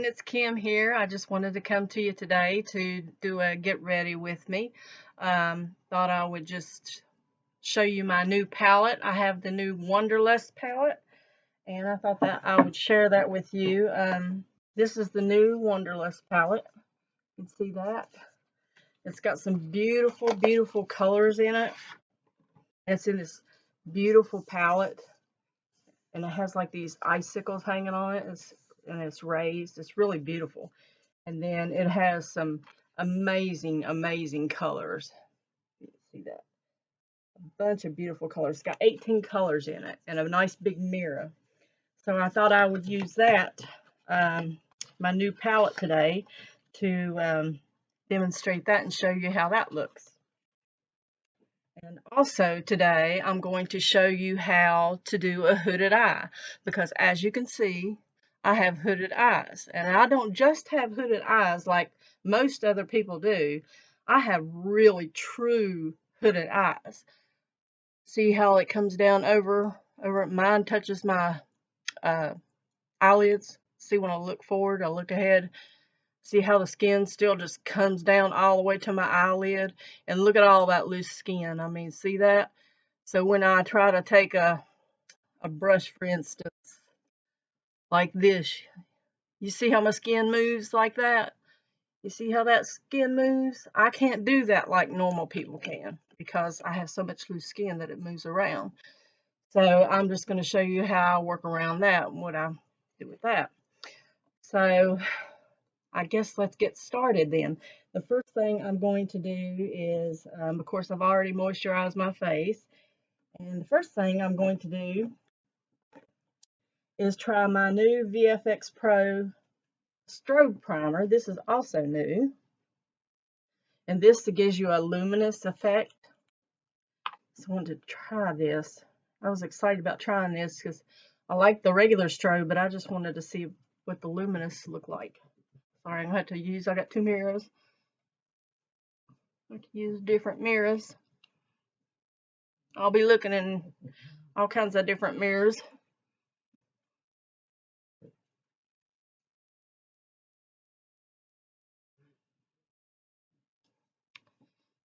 it's Kim here. I just wanted to come to you today to do a get ready with me. Thought I would just show you my new palette. I have the new Wanderlust palette, and I thought that I would share that with you. This is the new Wanderlust palette. You can see that. It's got some beautiful, beautiful colors in it. It's in this beautiful palette, and it has like these icicles hanging on it. And it's raised. It's really beautiful. And then it has some amazing, amazing colors. You can see that. A bunch of beautiful colors. It's got 18 colors in it and a nice big mirror. So I thought I would use that, my new palette today, to demonstrate that and show you how that looks. And also today I'm going to show you how to do a hooded eye, because as you can see, I have hooded eyes, and I don't just have hooded eyes like most other people do. I have really true hooded eyes. See how it comes down over mine touches my eyelids. See, when I look forward, I look ahead. See how the skin still just comes down all the way to my eyelid, and look at all that loose skin. I mean, see that? So when I try to take a brush, for instance, like this, you see how my skin moves like that? You see how that skin moves? I can't do that like normal people can, because I have so much loose skin that it moves around. So I'm just going to show you how I work around that and what I do with that. So I guess let's get started then. The first thing I'm going to do is, of course, I've already moisturized my face. And the first thing I'm going to do is try my new VFX Pro Strobe Primer. This is also new. And this gives you a luminous effect. So I wanted to try this. I was excited about trying this because I like the regular strobe, but I just wanted to see what the luminous looked like. Sorry, I'm going to have to use, I got two mirrors. I have to use different mirrors. I'll be looking in all kinds of different mirrors.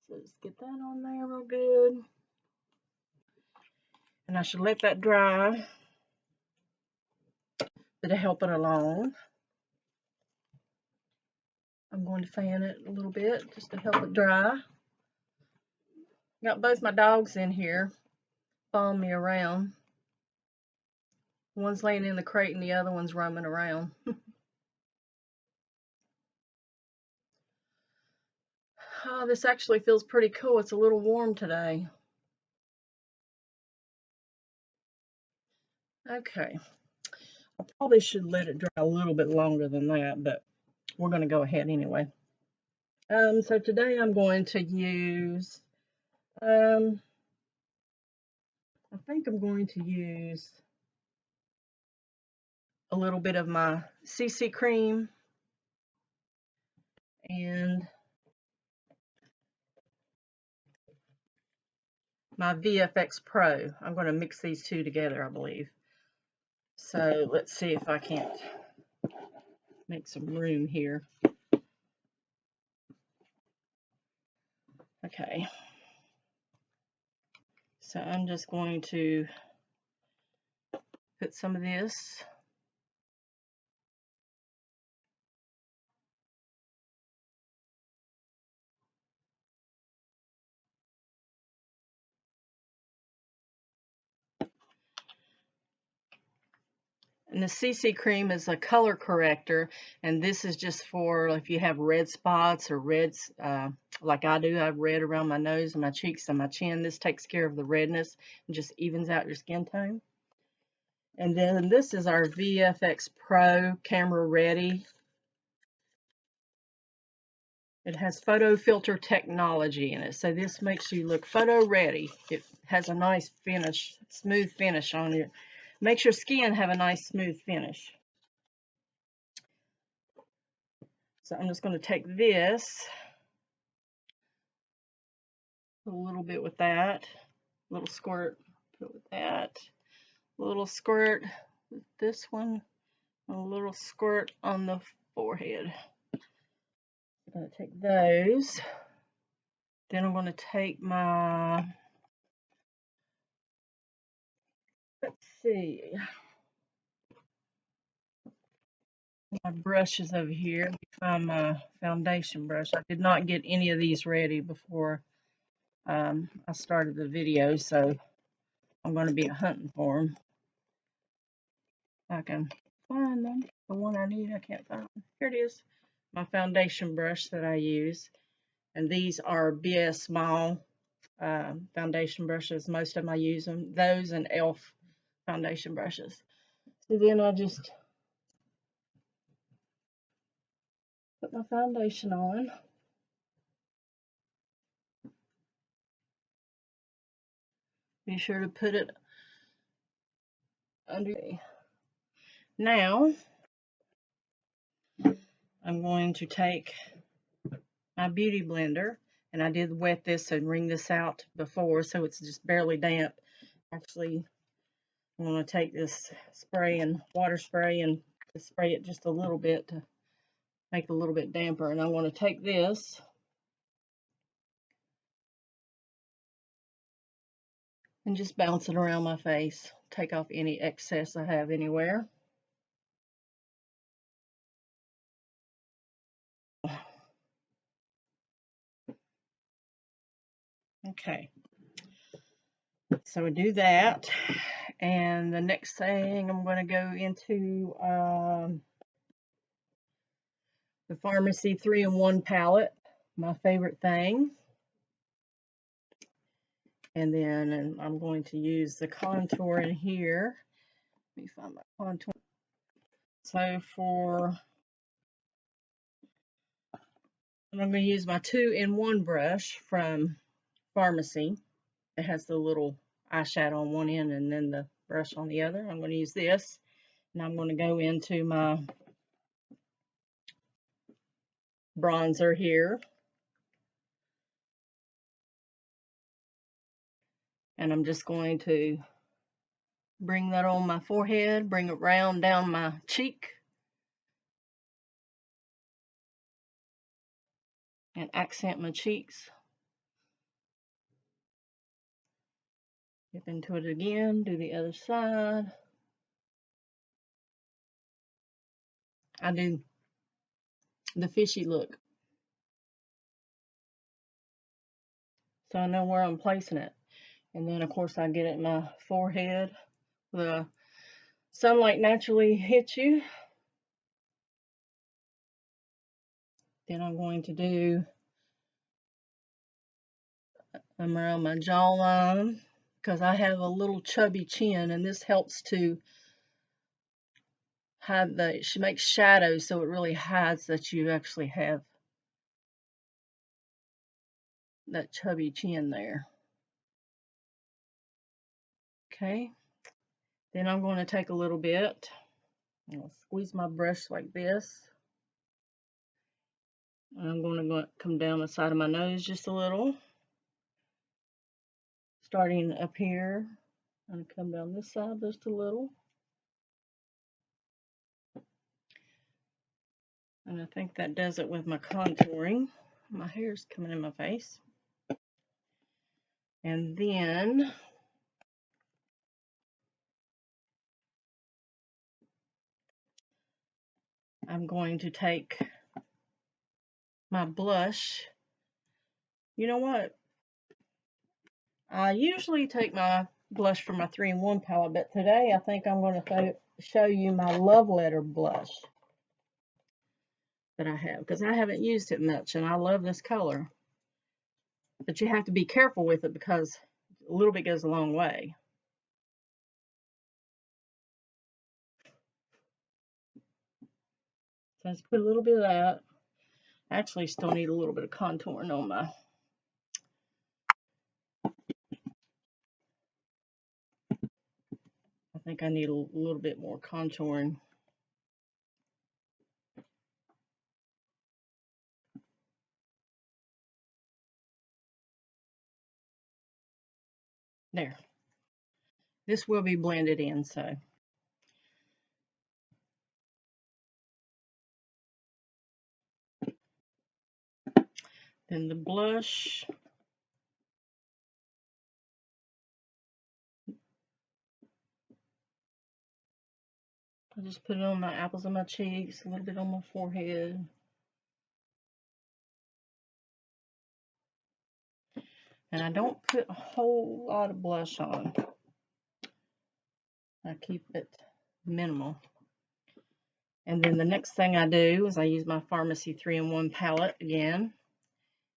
So just get that on there real good. And I should let that dry to help it along. I'm going to fan it a little bit just to help it dry. Got both my dogs in here following me around. One's laying in the crate and the other one's roaming around. Oh, this actually feels pretty cool. It's a little warm today. Okay. I probably should let it dry a little bit longer than that, but we're going to go ahead anyway. So today I'm going to use, I think I'm going to use a little bit of my CC cream and my VFX Pro. I'm going to mix these two together, I believe. So let's see if I can't make some room here. Okay. So I'm just going to put some of this. And the CC cream is a color corrector, and this is just for if you have red spots or reds, like I do. I have red around my nose and my cheeks and my chin. This takes care of the redness and just evens out your skin tone. And then this is our VFX Pro Camera Ready. It has photo filter technology in it, so this makes you look photo ready. It has a nice finish, smooth finish on it. Makes your skin have a nice smooth finish. So I'm just going to take this, a little bit with that, a little squirt, put it with that, a little squirt with this one, a little squirt on the forehead. I'm going to take those. Then I'm going to take my, let's see, my brushes over here. Let me find my foundation brush. I did not get any of these ready before I started the video, so I'm going to be hunting for them. I can find them. The one I need, I can't find them. Here it is. My foundation brush that I use. And these are BS Small foundation brushes. Most of them I use them. Those and e.l.f. foundation brushes. So then I just put my foundation on. Be sure to put it under. Now, I'm going to take my beauty blender, and I did wet this and wring this out before, so it's just barely damp. Actually, I'm going to take this spray and water spray and spray it just a little bit to make it a little bit damper. And I want to take this and just bounce it around my face, take off any excess I have anywhere. Okay, so we do that, and the next thing I'm going to go into the Farmasi 3-in-1 palette, my favorite thing. And then I'm going to use the contour in here. Let me find my contour. So I'm going to use my 2-in-1 brush from Farmasi. It has the little eyeshadow on one end and then the brush on the other. I'm going to use this, and I'm going to go into my bronzer here. And I'm just going to bring that on my forehead, bring it round down my cheek, and accent my cheeks. Dip into it again, do the other side. I do the fishy look, so I know where I'm placing it. And then, of course, I get it in my forehead. The sunlight naturally hits you. Then I'm going to do around my jawline, because I have a little chubby chin, and this helps to hide she makes shadows, so it really hides that you actually have that chubby chin there. Okay, then I'm going to take a little bit, I'll squeeze my brush like this, and I'm going to come down the side of my nose just a little, starting up here, and come down this side just a little. And I think that does it with my contouring. My hair's coming in my face. And then I'm going to take my blush. You know what? I usually take my blush from my 3-in-1 palette, but today I think I'm going to show you my Love Letter blush that I have, because I haven't used it much, and I love this color. But you have to be careful with it, because a little bit goes a long way. So let's put a little bit of that. I actually still need a little bit of contouring on my I think I need a little bit more contouring. There. This will be blended in, so. Then the blush. I just put it on my apples of my cheeks, a little bit on my forehead. And I don't put a whole lot of blush on. I keep it minimal. And then the next thing I do is I use my Farmasi 3-in-1 palette again.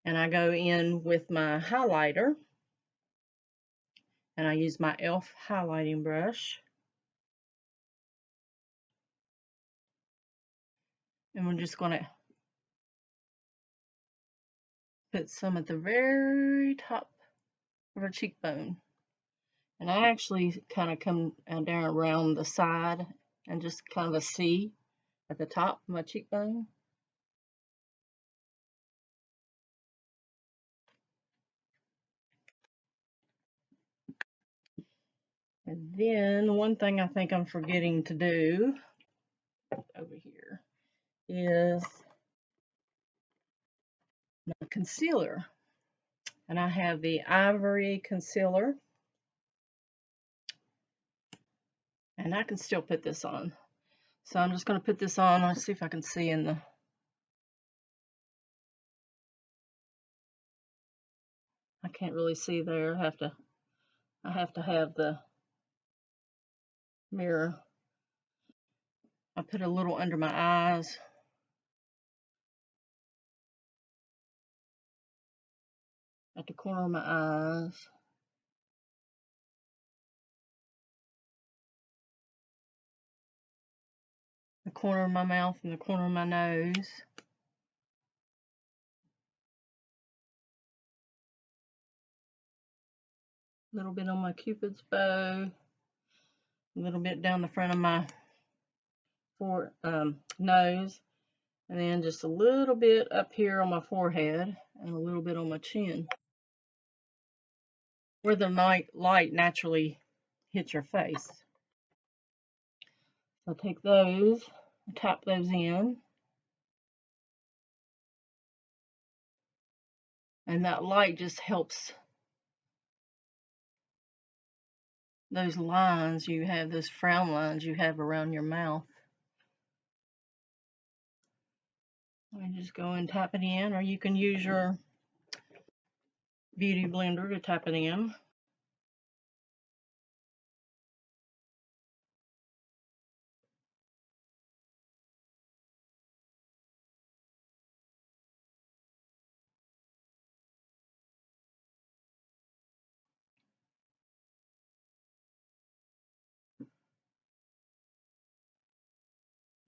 And I go in with my highlighter. And I use my e.l.f. highlighting brush. And we're just going to put some at the very top of her cheekbone. And I actually kind of come down around the side and just kind of a C at the top of my cheekbone. And then one thing I think I'm forgetting to do over here is my concealer. And I have the Ivory concealer. And I can still put this on. So I'm just going to put this on. Let's see if I can see in the... I can't really see there. I have to have the mirror. I put a little under my eyes. At the corner of my eyes. The corner of my mouth and the corner of my nose. A little bit on my Cupid's bow. A little bit down the front of my nose. And then just a little bit up here on my forehead. And a little bit on my chin. Where the light naturally hits your face. So take those, tap those in. And that light just helps those lines you have, those frown lines you have around your mouth. And just go and tap it in, or you can use your beauty blender to tap it in.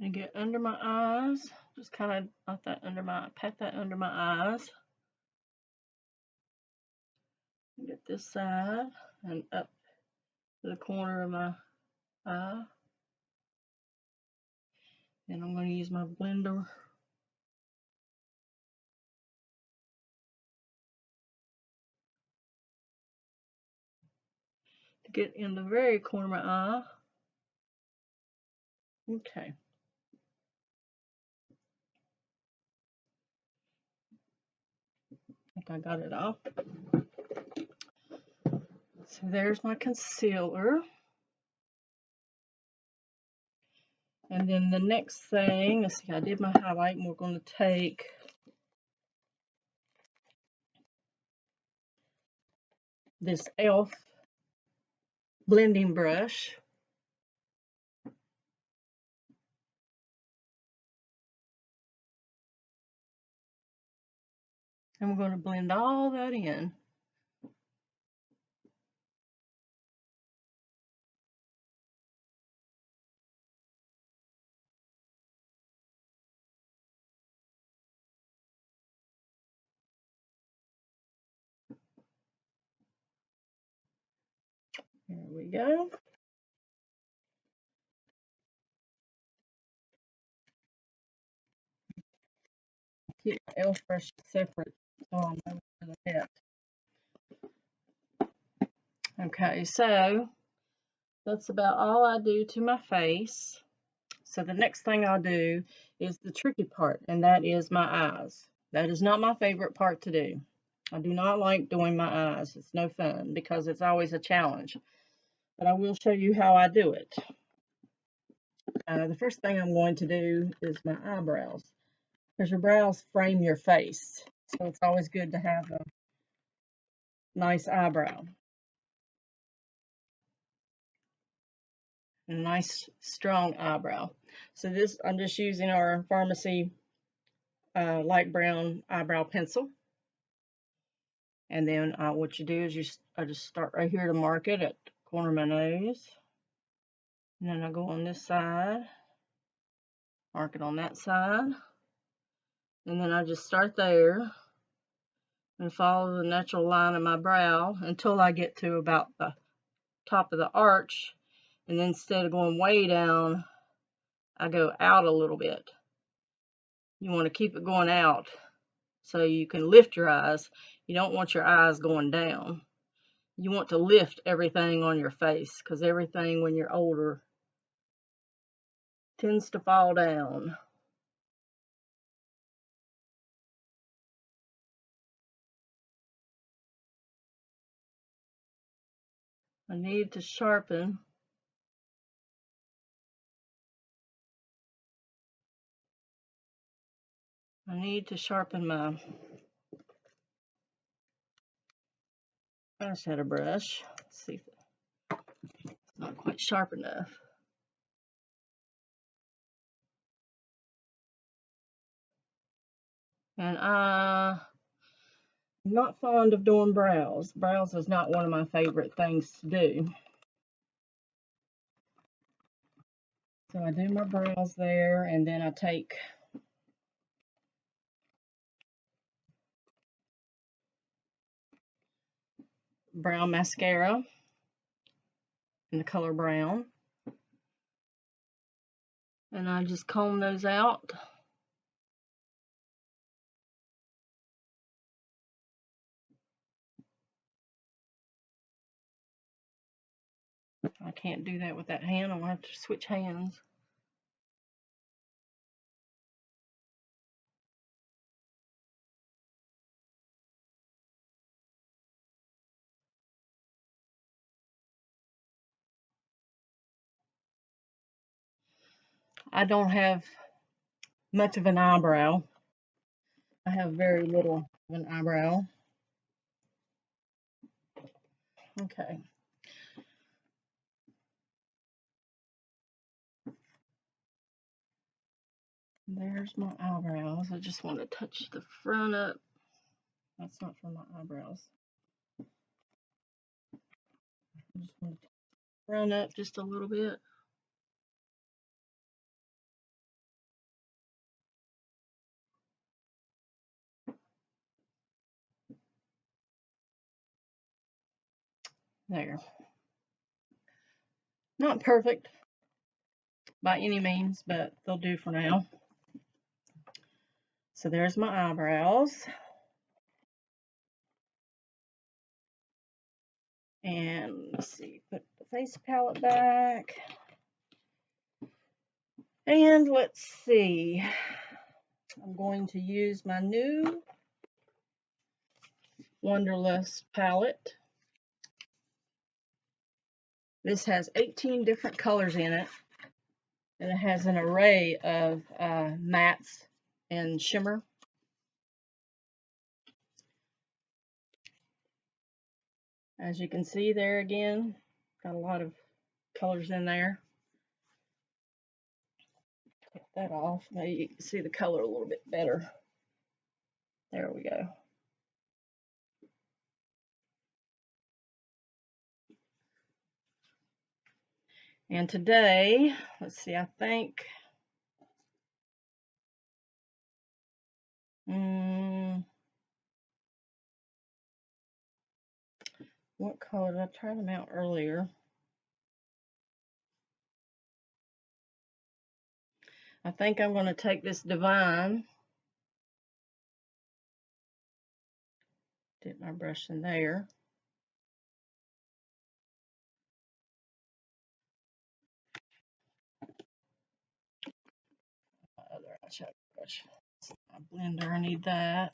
And get under my eyes, just kind of pat that under my eyes. Get this side and up to the corner of my eye. And I'm going to use my blender to get in the very corner of my eye. Okay. I think I got it off. So there's my concealer. And then the next thing, let's see, I did my highlight, and we're going to take this e.l.f. blending brush. And we're going to blend all that in. There we go. Keep my e.l.f. brush separate so I know where they're at. Okay, so that's about all I do to my face. So the next thing I'll do is the tricky part, and that is my eyes. That is not my favorite part to do. I do not like doing my eyes. It's no fun because it's always a challenge. But I will show you how I do it. The first thing I'm going to do is my eyebrows, because your brows frame your face. So it's always good to have a nice eyebrow. A nice strong eyebrow. So this, I'm just using our Farmasi light brown eyebrow pencil. And then what you do is I just start right here to mark it at the corner of my nose. And then I go on this side, mark it on that side. And then I just start there and follow the natural line of my brow until I get to about the top of the arch. And then instead of going way down, I go out a little bit. You want to keep it going out so you can lift your eyes. You don't want your eyes going down. You want to lift everything on your face, because everything when you're older tends to fall down. I need to sharpen. I need to sharpen my eyeshadow brush. Let's see if it's not quite sharp enough. And I'm not fond of doing brows. Brows is not one of my favorite things to do. So I do my brows there, and then I take brown mascara in the color brown, and I just comb those out. I can't do that with that hand. I'm going to have to switch hands. I don't have much of an eyebrow. I have very little of an eyebrow. Okay. There's my eyebrows. I just want to touch the front up. That's not for my eyebrows. I just want to front up just a little bit. There. Not perfect by any means, but they'll do for now. So there's my eyebrows. And let's see, put the face palette back. And let's see, I'm going to use my new Wanderlust palette. This has 18 different colors in it, and it has an array of mattes and shimmer. As you can see there again, got a lot of colors in there. Take that off, maybe you can see the color a little bit better. There we go. And today, let's see, I think what color did I try them out earlier? I think I'm going to take this Divine, dip my brush in there. My other eyeshadow brush. My blender, I need that.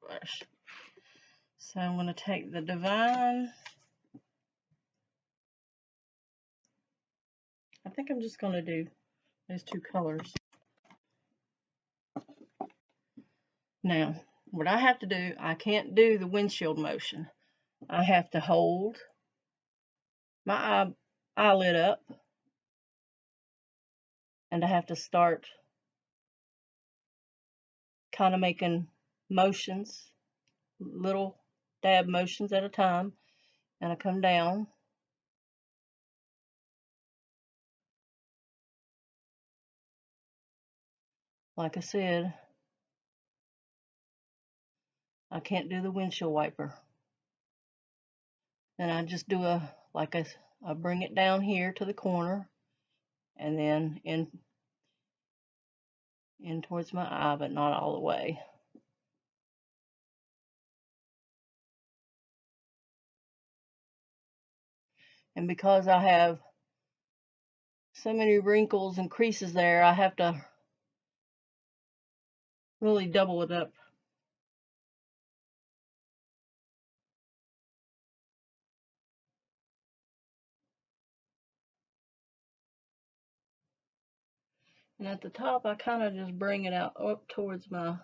Brush. So I'm going to take the Divine. I think I'm just going to do those two colors. Now, what I have to do, I can't do the windshield motion. I have to hold my eyelid up, and I have to start kind of making motions, little dab motions at a time, and I come down. Like I said, I can't do the windshield wiper. And I just do I bring it down here to the corner, and then in towards my eye, but not all the way. And because I have so many wrinkles and creases there, I have to really double it up. And at the top, I kind of just bring it out up towards my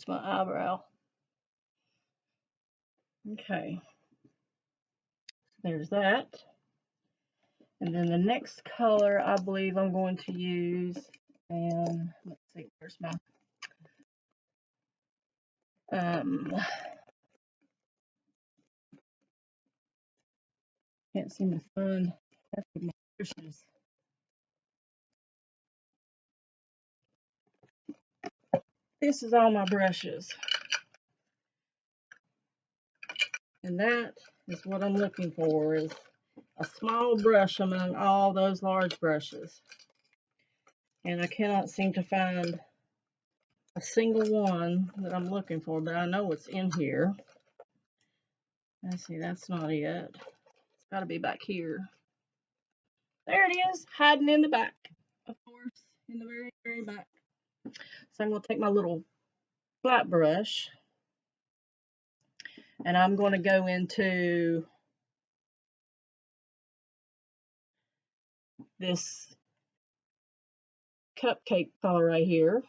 eyebrow. Okay, there's that. And then the next color I believe I'm going to use, and let's see, where's my can't seem to find my brushes. This is all my brushes. And that is what I'm looking for, is a small brush among all those large brushes. And I cannot seem to find a single one that I'm looking for, but I know it's in here. Let's see, that's not it. It's got to be back here. There it is, hiding in the back. Of course, in the very, very back. So I'm going to take my little flat brush, and I'm going to go into this Cupcake color right here.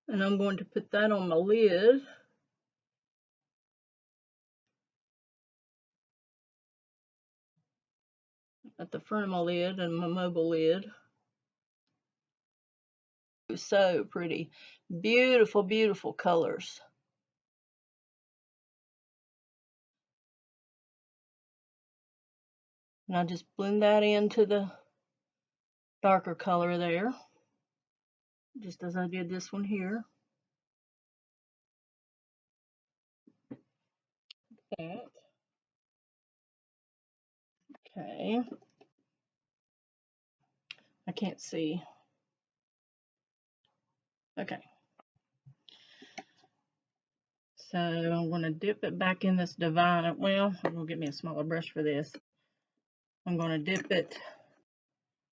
And I'm going to put that on my lid. At the front of my lid and my mobile lid. So pretty. Beautiful, beautiful colors. And I just blend that into the darker color there, just as I did this one here. That. Okay. I can't see. Okay. So I'm going to dip it back in this Divine. Well, I'm going to get me a smaller brush for this. I'm going to dip it.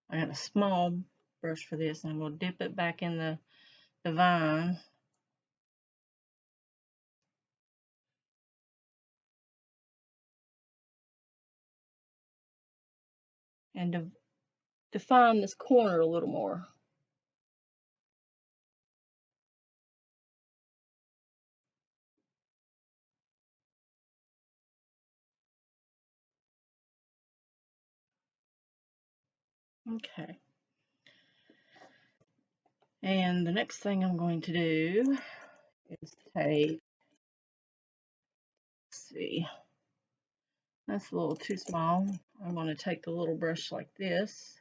I got a small brush for this. And I'm going to dip it back in the Divine. And define this corner a little more. Okay. And the next thing I'm going to do is take, let's see, that's a little too small. I'm going to take a little brush like this.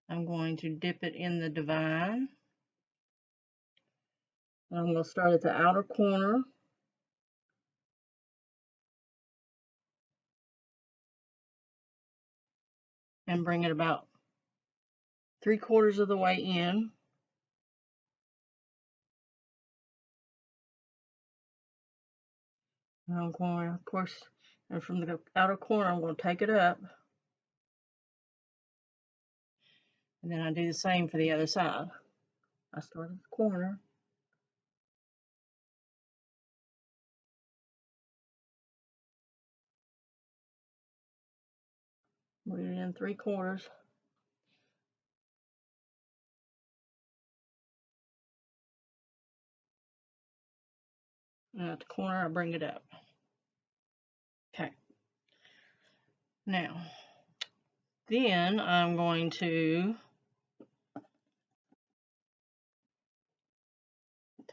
I'm going to dip it in the Divine. And I'm going to start at the outer corner. And bring it about 3/4 of the way in. And I'm going, of course, and from the outer corner, I'm going to take it up. And then I do the same for the other side. I start at the corner. Put it in 3/4. And at the corner, I bring it up. Okay. Now, then I'm going to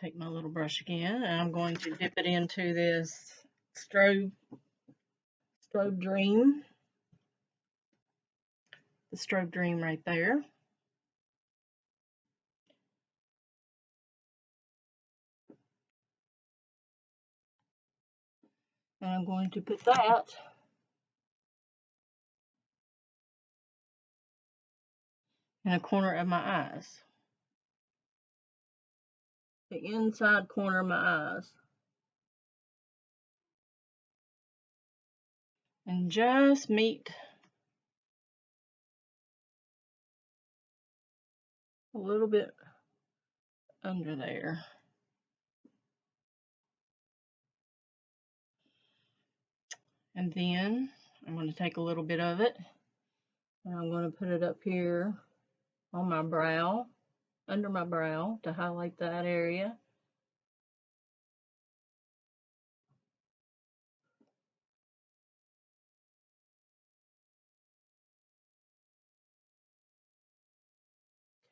take my little brush again, and I'm going to dip it into this Strobe Dream. The Strobe Dream right there. And I'm going to put that in a corner of my eyes. The inside corner of my eyes. And just meet a little bit under there. And then I'm going to take a little bit of it and I'm going to put it up here on my brow, under my brow, to highlight that area.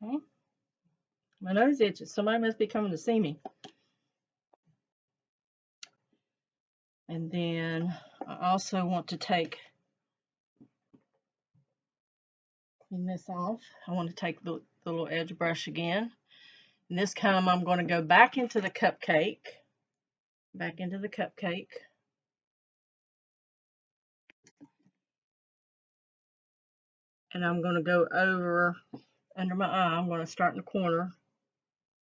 Okay. My nose itches. Somebody must be coming to see me. And then I also want to clean this off. I want to take the little edge brush again. And this time I'm going to go back into the Cupcake. And I'm going to go over under my eye. I'm going to start in the corner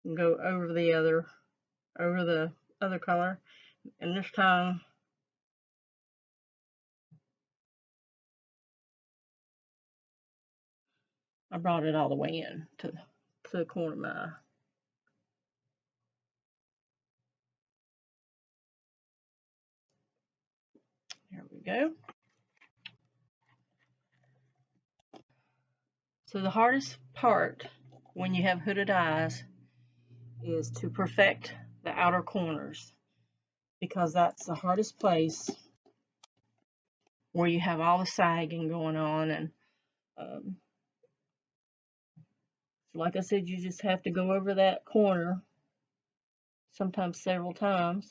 and go over the other color. And this time I brought it all the way in to the corner of my eye. There we go. So the hardest part when you have hooded eyes is to perfect the outer corners, because that's the hardest place where you have all the sagging going on. And like I said, you just have to go over that corner, sometimes several times.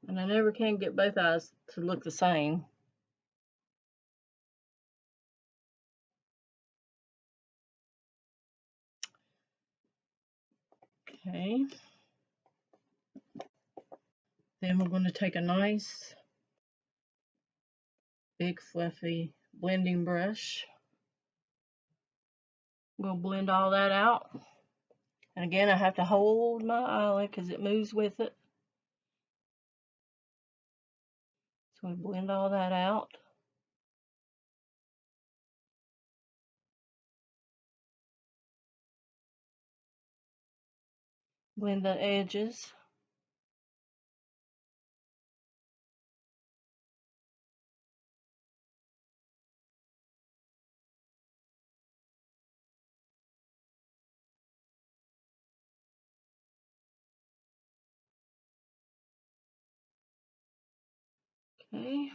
And I never can get both eyes to look the same. Okay. Then we're going to take a nice big fluffy blending brush. I'm going to blend all that out. And again, I have to hold my eyelid because it moves with it. So we blend all that out. Blend the edges. Okay.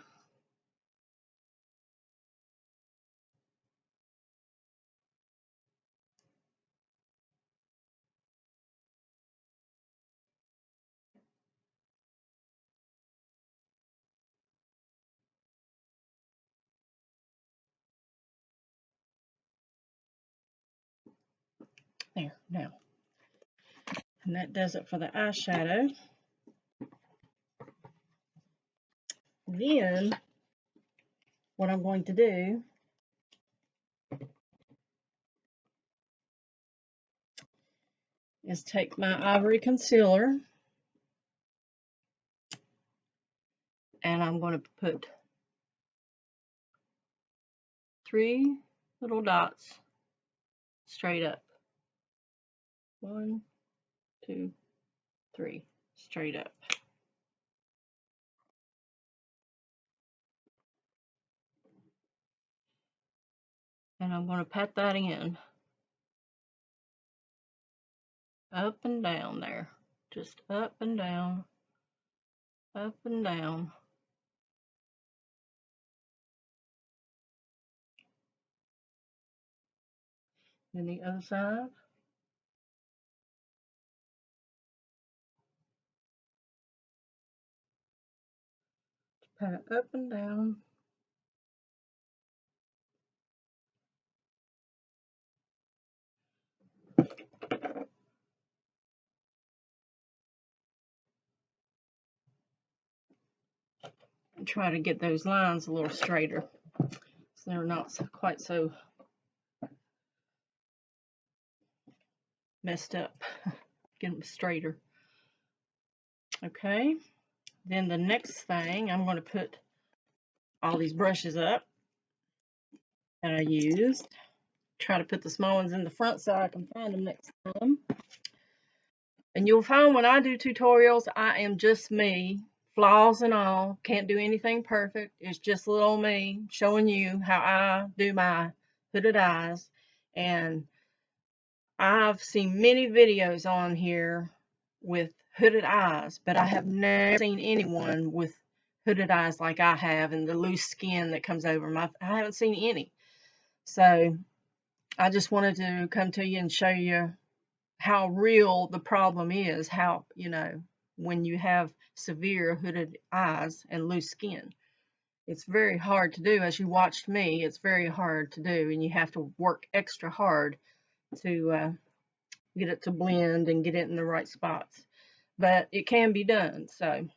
There, now. And that does it for the eyeshadow. Then, what I'm going to do is take my Ivory concealer, and I'm going to put 3 little dots straight up. 1, 2, 3, straight up. And I'm going to pat that in. Up and down there. Just up and down. Up and down. Then the other side. Pat up and down. And try to get those lines a little straighter, so they're not quite so messed up. Get them straighter. Okay, then the next thing, I'm going to put all these brushes up that I used. Try to put the small ones in the front so I can find them next time. And you'll find when I do tutorials, I am just me, flaws and all. Can't do anything perfect. It's just little me showing you how I do my hooded eyes. And I've seen many videos on here with hooded eyes, but I have never seen anyone with hooded eyes like I have and the loose skin that comes over them. I haven't seen any. So I just wanted to come to you and show you how real the problem is, how, you know, when you have severe hooded eyes and loose skin. It's very hard to do. As you watched me, it's very hard to do, and you have to work extra hard to get it to blend and get it in the right spots. But it can be done. So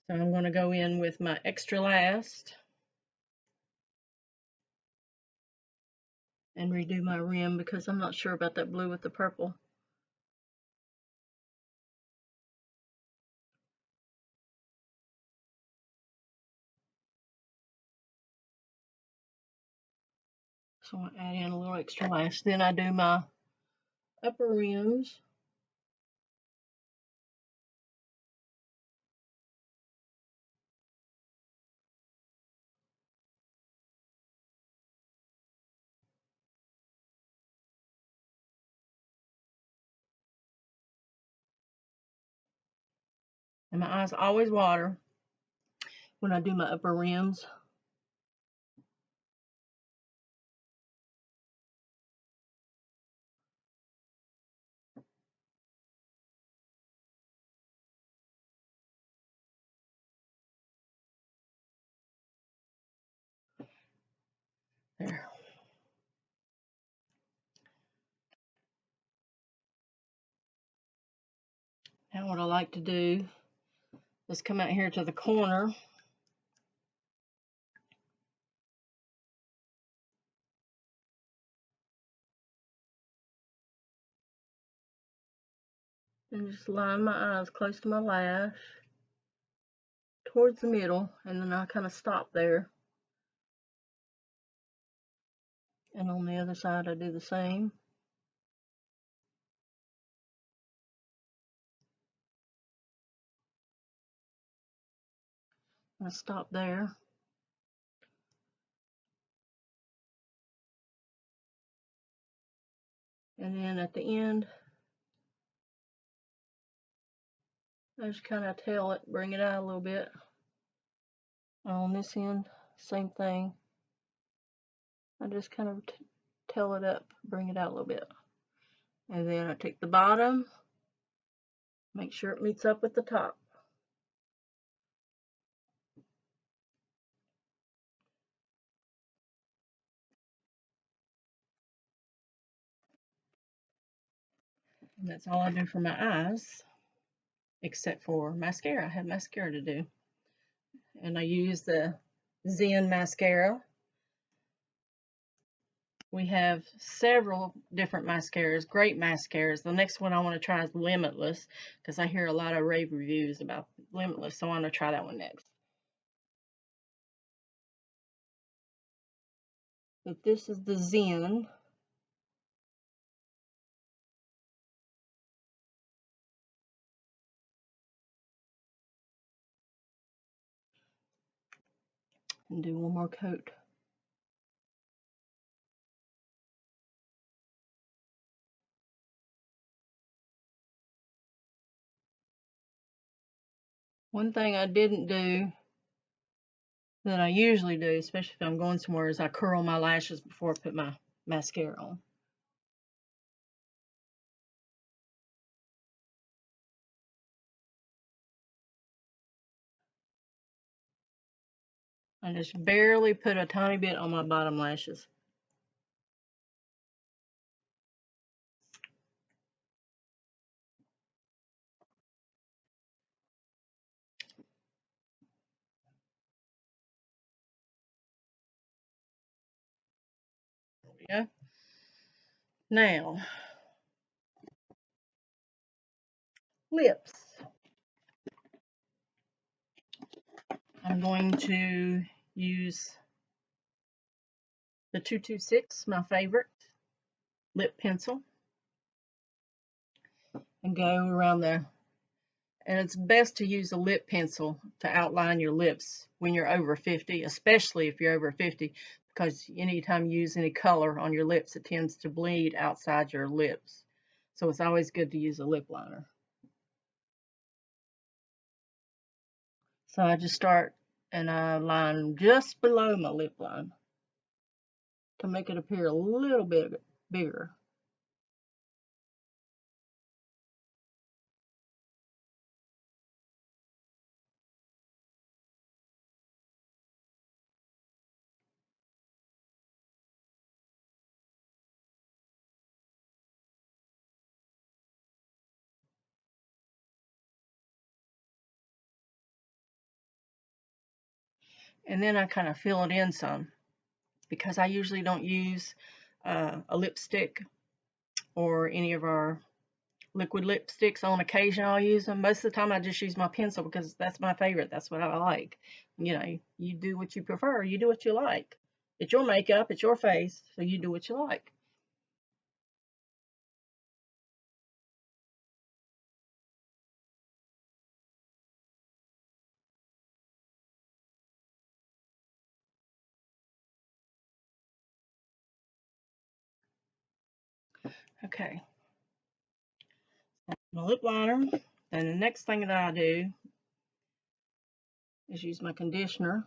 I'm going to go in with my Extra Last and redo my rim because I'm not sure about that blue with the purple. So I'm going to add in a little Extra Last. Then I do my upper rims. And my eyes always water when I do my upper rims. There. Now what I like to do is come out here to the corner and just line my eyes close to my lash towards the middle, and then I kind of stop there. And on the other side I do the same. I stop there. And then at the end, I just kind of tail it, bring it out a little bit. On this end, same thing. I just kind of tail it up, bring it out a little bit. And then I take the bottom, make sure it meets up with the top. And that's all I do for my eyes, except for mascara. I have mascara to do. And I use the Zen Mascara. We have several different mascaras, great mascaras. The next one I want to try is Limitless, because I hear a lot of rave reviews about Limitless, so I want to try that one next. But this is the Zen. And do one more coat. One thing I didn't do that I usually do, especially if I'm going somewhere, is I curl my lashes before I put my mascara on. I just barely put a tiny bit on my bottom lashes. There we go. Now, lips. I'm going to use the 226, my favorite lip pencil, and go around there. And it's best to use a lip pencil to outline your lips when you're over 50, especially if you're over 50, because anytime you use any color on your lips, it tends to bleed outside your lips. So it's always good to use a lip liner. So I just start and I line just below my lip line to make it appear a little bit bigger. And then I kind of fill it in some, because I usually don't use a lipstick or any of our liquid lipsticks. On occasion I'll use them. Most of the time I just use my pencil because that's my favorite. That's what I like. You know, you do what you prefer. You do what you like. It's your makeup. It's your face. So you do what you like. Okay. My lip liner. Then the next thing that I do is use my conditioner.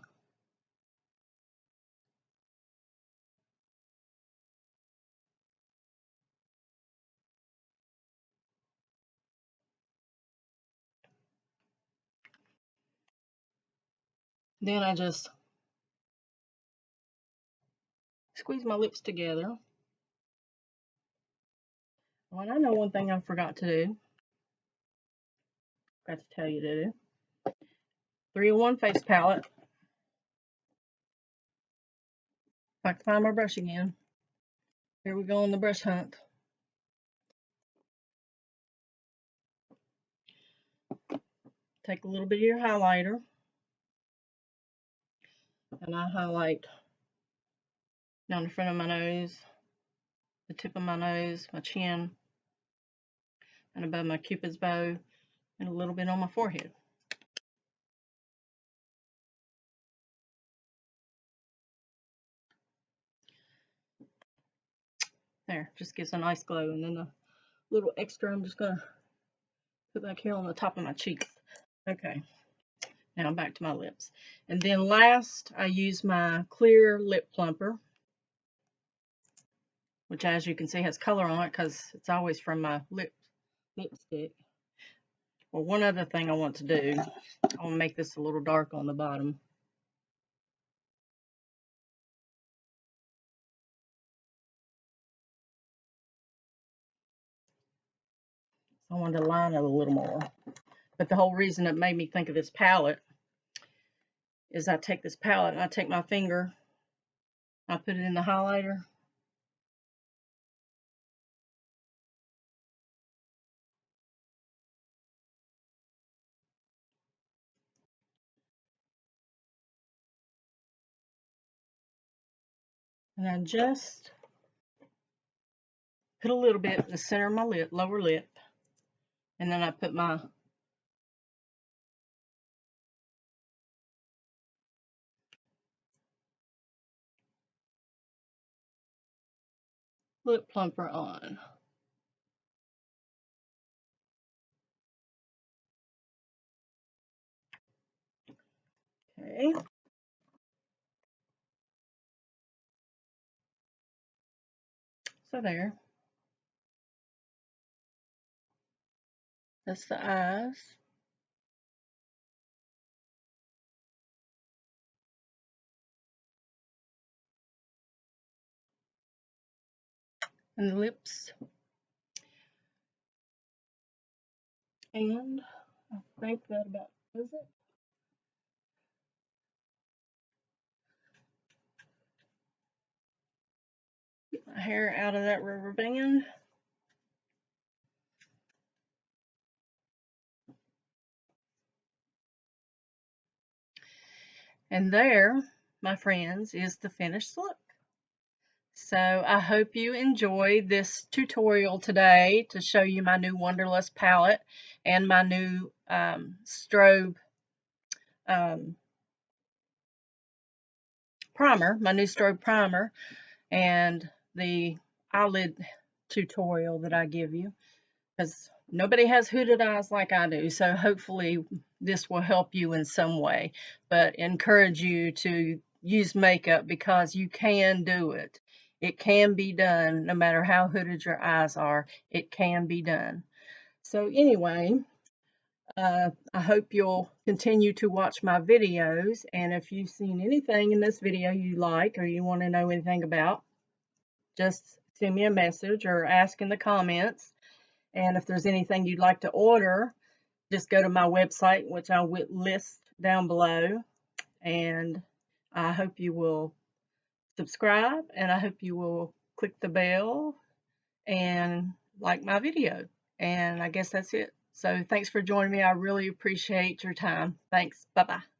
Then I just squeeze my lips together. Well, I know one thing I forgot to do. Forgot to tell you to do. 3-in-1 face palette. If I can find my brush again. Here we go on the brush hunt. Take a little bit of your highlighter, and I highlight down the front of my nose, the tip of my nose, my chin, and above my cupid's bow, and a little bit on my forehead. There, just gives a nice glow. And then a little extra I'm just going to put back here on the top of my cheeks. Okay, now back to my lips. And then last, I use my clear lip plumper, which as you can see has color on it because it's always from my lipstick. Well, one other thing I want to do, I want to make this a little dark on the bottom. I wanted to line it a little more. But the whole reason it made me think of this palette is I take this palette and I take my finger, I put it in the highlighter, and I just put a little bit in the center of my lip, lower lip, and then I put my lip plumper on. Okay. So there. That's the eyes. And the lips. And I think that about does it. Get my hair out of that rubber band. And there, my friends, is the finished look. So I hope you enjoyed this tutorial today to show you my new Wanderlust palette and my new Strobe primer, my new Strobe primer, and the eyelid tutorial that I give you, because nobody has hooded eyes like I do, so hopefully this will help you in some way, but encourage you to use makeup because you can do it. It can be done no matter how hooded your eyes are. It can be done. So anyway, I hope you'll continue to watch my videos, and if you've seen anything in this video you like or you want to know anything about, just send me a message or ask in the comments. And if there's anything you'd like to order, just go to my website, which I will list down below. And I hope you will subscribe, and I hope you will click the bell and like my video. And I guess that's it. So thanks for joining me. I really appreciate your time. Thanks. Bye-bye.